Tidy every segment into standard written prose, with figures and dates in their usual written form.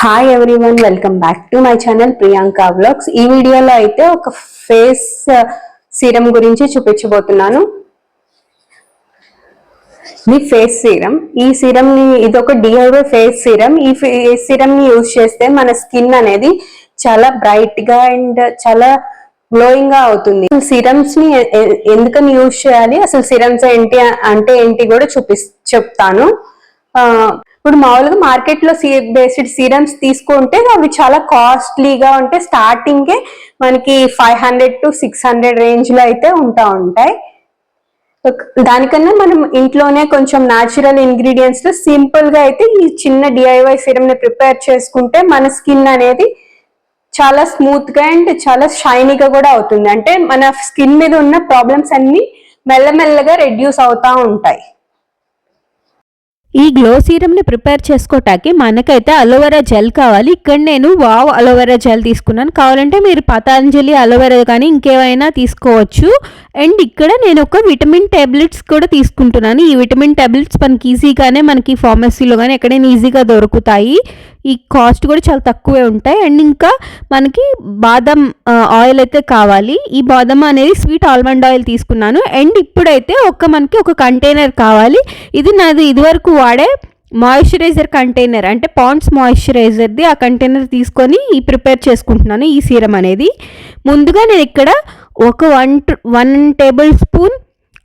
Hi everyone, welcome back to my channel Priyanka vlogs. ఈ వీడియోలో అయితే ఒక ఫేస్ సీరం గురించి చూపించబోతున్నాను. ఇది ఫేస్ సీరం. ఈ సీరం ని ఇదొక డిఐవై ఫేస్ సీరం. ఈ ఫేస్ సీరం ని యూజ్ చేస్తే మన స్కిన్ అనేది చాలా బ్రైట్ గా అండ్ చాలా గ్లోయింగ్ గా అవుతుంది. సీరమ్స్ ని ఎందుకని యూజ్ చేయాలి, అసలు సీరమ్స్ ఏంటి అంటే ఏంటి కూడా చెప్తాను. ఇప్పుడు మామూలుగా మార్కెట్ లో బేస్డ్ సీరమ్స్ తీసుకుంటే అవి చాలా కాస్ట్లీగా ఉంటే స్టార్టింగే మనకి 500 to 600 రేంజ్ లో అయితే ఉంటాయి. దానికన్నా మనం ఇంట్లోనే కొంచెం న్యాచురల్ ఇంగ్రీడియంట్స్ తో సింపుల్ గా అయితే ఈ చిన్న డిఐవై సీరం ని ప్రిపేర్ చేసుకుంటే మన స్కిన్ అనేది చాలా స్మూత్ గా అండ్ చాలా షైనీగా కూడా అవుతుంది. అంటే మన స్కిన్ మీద ఉన్న ప్రాబ్లమ్స్ అన్ని మెల్లమెల్లగా రెడ్యూస్ అవుతా ఉంటాయి. ఈ గ్లో సీరం ని ప్రిపేర్ చేసుకోవటానికి మనకైతే అలోవెరా జెల్ కావాలి. ఇక్కడ నేను వావ్ అలోవెరా జెల్ తీసుకున్నాను. కావాలంటే మీరు పతాంజలి అలోవెరా కానీ ఇంకేమైనా తీసుకోవచ్చు. అండ్ ఇక్కడ నేను ఒక విటమిన్ టాబ్లెట్స్ కూడా తీసుకుంటున్నాను. ఈ విటమిన్ టాబ్లెట్స్ మనకి ఈజీగానే మనకి ఫార్మసీలో కానీ ఎక్కడైనా ఈజీగా దొరుకుతాయి. ఈ కాస్ట్ కూడా చాలా తక్కువే ఉంటాయి. అండ్ ఇంకా మనకి బాదం ఆయిల్ అయితే కావాలి. ఈ బాదం అనేది స్వీట్ ఆల్మండ్ ఆయిల్ తీసుకున్నాను. అండ్ ఇప్పుడైతే మనకి ఒక కంటైనర్ కావాలి. ఇది నాది ఇదివరకు వాడే మాయిశ్చరైజర్ కంటైనర్, అంటే పాండ్స్ మాయిశ్చరైజర్ది. ఆ కంటైనర్ తీసుకొని ప్రిపేర్ చేసుకుంటున్నాను ఈ సీరం అనేది. ముందుగా నేను ఇక్కడ ఒక 1 టేబుల్ స్పూన్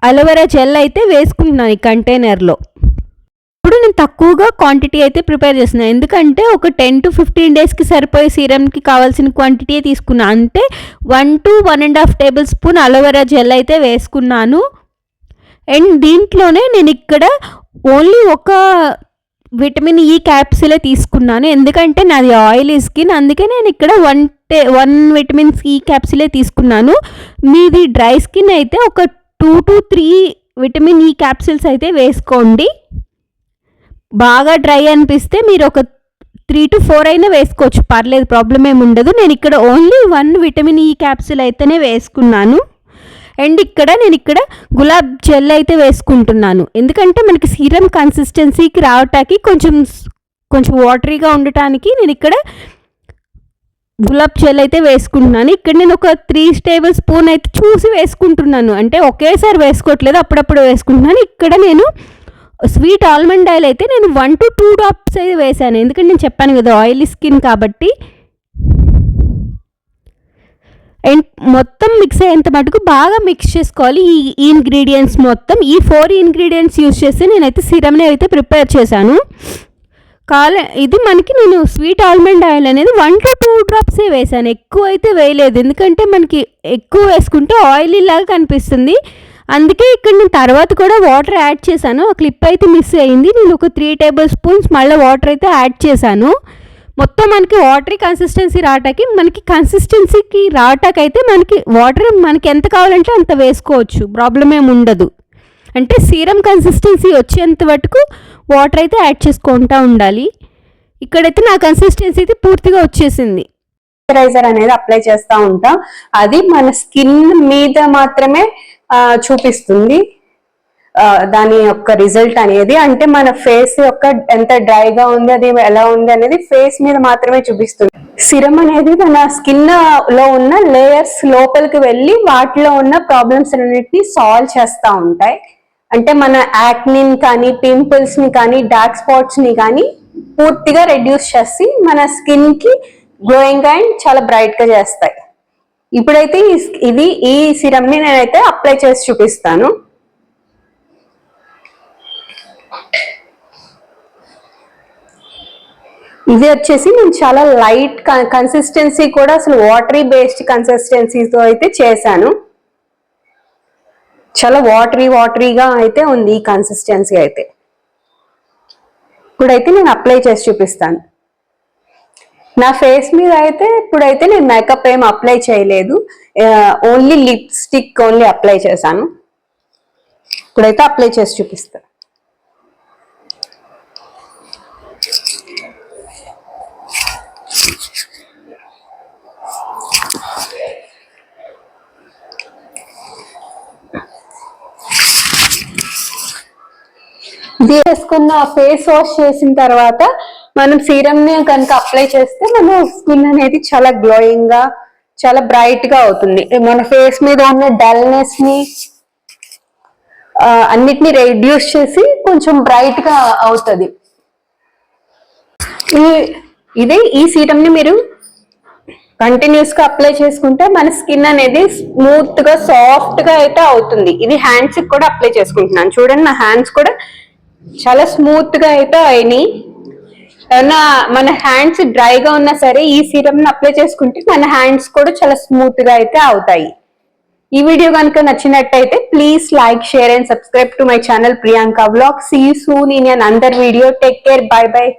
అలోవెరా జెల్ అయితే వేసుకుంటున్నాను ఈ కంటైనర్లో. ఇప్పుడు నేను తక్కువగా క్వాంటిటీ అయితే ప్రిపేర్ చేస్తున్నాను, ఎందుకంటే ఒక 10 to 15 డేస్కి సరిపోయే సీరంకి కావాల్సిన క్వాంటిటీ తీసుకున్నాను. అంటే 1 to 1.5 table spoon aloe vera gel అయితే వేసుకున్నాను. అండ్ దీంట్లోనే నేను ఇక్కడ ఓన్లీ ఒక విటమిన్ ఈ క్యాప్సూలే తీసుకున్నాను, ఎందుకంటే నాది ఆయిలీ స్కిన్. అందుకే నేను ఇక్కడ 1 విటమిన్ ఈ క్యాప్సూలే తీసుకున్నాను. మీది డ్రై స్కిన్ అయితే ఒక 2 to 3 విటమిన్ ఈ క్యాప్సూల్స్ అయితే వేసుకోండి. బాగా డ్రై అనిపిస్తే మీరు ఒక 3 to 4 అయినా వేసుకోవచ్చు, పర్లేదు, ప్రాబ్లం ఏమి ఉండదు. నేను ఇక్కడ ఓన్లీ 1 విటమిన్ ఈ క్యాప్సూల్ అయితేనే వేసుకున్నాను. అండ్ నేను ఇక్కడ గులాబ్ జెల్ అయితే వేసుకుంటున్నాను, ఎందుకంటే మనకి సీరం కన్సిస్టెన్సీకి రావటానికి కొంచెం వాటరీగా ఉండటానికి నేను ఇక్కడ గులాబ్ జెల్ అయితే వేసుకుంటున్నాను. ఇక్కడ నేను ఒక 3 టేబుల్ స్పూన్ అయితే చూసి వేసుకుంటున్నాను, అంటే ఒకేసారి వేసుకోవట్లేదు, అప్పుడప్పుడు వేసుకుంటున్నాను. ఇక్కడ నేను స్వీట్ ఆల్మండ్ ఆయిల్ అయితే నేను 1 to 2 డ్రాప్స్ అయితే వేసాను, ఎందుకంటే నేను చెప్పాను కదా ఆయిలీ స్కిన్ కాబట్టి. అండ్ మొత్తం మిక్స్ అయ్యేంత మటుకు బాగా మిక్స్ చేసుకోవాలి ఈ ఇంగ్రీడియంట్స్ మొత్తం. ఈ 4 ఇంగ్రీడియంట్స్ యూస్ చేసి నేనైతే సీరమ్ని అయితే ప్రిపేర్ చేశాను. ఇది మనకి నేను స్వీట్ ఆల్మండ్ ఆయిల్ అనేది 1 to 2 డ్రాప్సే వేసాను, ఎక్కువ అయితే వేయలేదు, ఎందుకంటే మనకి ఎక్కువ వేసుకుంటే ఆయిలీ లాగా కనిపిస్తుంది. అందుకే ఇక్కడ నేను తర్వాత కూడా వాటర్ యాడ్ చేశాను. ఆ క్లిప్ అయితే మిస్ అయింది. నేను ఒక 3 టేబుల్ స్పూన్స్ మళ్ళీ వాటర్ అయితే యాడ్ చేశాను. మొత్తం మనకి వాటరీ కన్సిస్టెన్సీ రావటాకైతే మనకి వాటర్ మనకి ఎంత కావాలంటే అంత వేసుకోవచ్చు, ప్రాబ్లం ఏమి ఉండదు. అంటే సీరం కన్సిస్టెన్సీ వచ్చేంత వరకు వాటర్ అయితే యాడ్ చేసుకుంటూ ఉండాలి. ఇక్కడైతే నా కన్సిస్టెన్సీ అయితే పూర్తిగా వచ్చేసింది. మాయిశ్చరైజర్ అనేది అప్లై చేస్తూ ఉంటాం, అది మన స్కిన్ మీద మాత్రమే చూపిస్తుంది దాని యొక్క రిజల్ట్ అనేది. అంటే మన ఫేస్ యొక్క ఎంత డ్రైగా ఉంది, అది ఎలా ఉంది అనేది ఫేస్ మీద మాత్రమే చూపిస్తుంది. సిరం అనేది మన స్కిన్ లో ఉన్న లేయర్స్ లోపలికి వెళ్ళి వాటిలో ఉన్న ప్రాబ్లమ్స్ అన్నిటిని సాల్వ్ చేస్తూ ఉంటాయి. అంటే మన యాక్నిన్ కానీ, పింపుల్స్ ని కానీ, డార్క్ స్పాట్స్ ని కానీ పూర్తిగా రెడ్యూస్ చేసి మన స్కిన్ కి గ్లోయింగ్ అండ్ చాలా బ్రైట్ గా చేస్తాయి. ఇప్పుడైతే ఈ సిరం ని నేనైతే అప్లై చేసి చూపిస్తాను. ఇది వచ్చేసి నేను చాలా లైట్ కన్సిస్టెన్సీ కూడా అసలు వాటరీ బేస్డ్ కన్సిస్టెన్సీతో అయితే చేశాను. చాలా వాటరీగా అయితే ఉంది ఈ కన్సిస్టెన్సీ అయితే. ఇప్పుడైతే నేను అప్లై చేసి చూపిస్తాను. నా ఫేస్ మీద అయితే ఇప్పుడైతే నేను మేకప్ ఏం అప్లై చేయలేదు, ఓన్లీ లిప్స్టిక్ ఓన్లీ అప్లై చేశాను. ఇప్పుడైతే అప్లై చేసి చూపిస్తాను. ఇది వేసుకున్న ఫేస్ వాష్ చేసిన తర్వాత మనం సీరం ని కనుక అప్లై చేస్తే మన స్కిన్ అనేది చాలా గ్లోయింగ్ గా చాలా బ్రైట్ గా అవుతుంది. మన ఫేస్ మీద ఉన్న డల్నెస్ ని అన్నిటిని రెడ్యూస్ చేసి కొంచెం బ్రైట్ గా అవుతుంది. ఈ సీరం ని మీరు కంటిన్యూస్ గా అప్లై చేసుకుంటే మన స్కిన్ అనేది స్మూత్ గా సాఫ్ట్ గా అయితే అవుతుంది. ఇది హ్యాండ్స్ కి కూడా అప్లై చేసుకుంటున్నాను. చూడండి నా హ్యాండ్స్ కూడా చాలా స్మూత్ గా అయితే అయినాయి. ఏమన్నా మన హ్యాండ్స్ డ్రైగా ఉన్నా సరే ఈ సీరం ని అప్లై చేసుకుంటే మన హ్యాండ్స్ కూడా చాలా స్మూత్ గా అయితే అవుతాయి. ఈ వీడియో కనుక నచ్చినట్టయితే please like, share and subscribe to my channel Priyanka Vlog. See you soon in another video. Take care. Bye bye.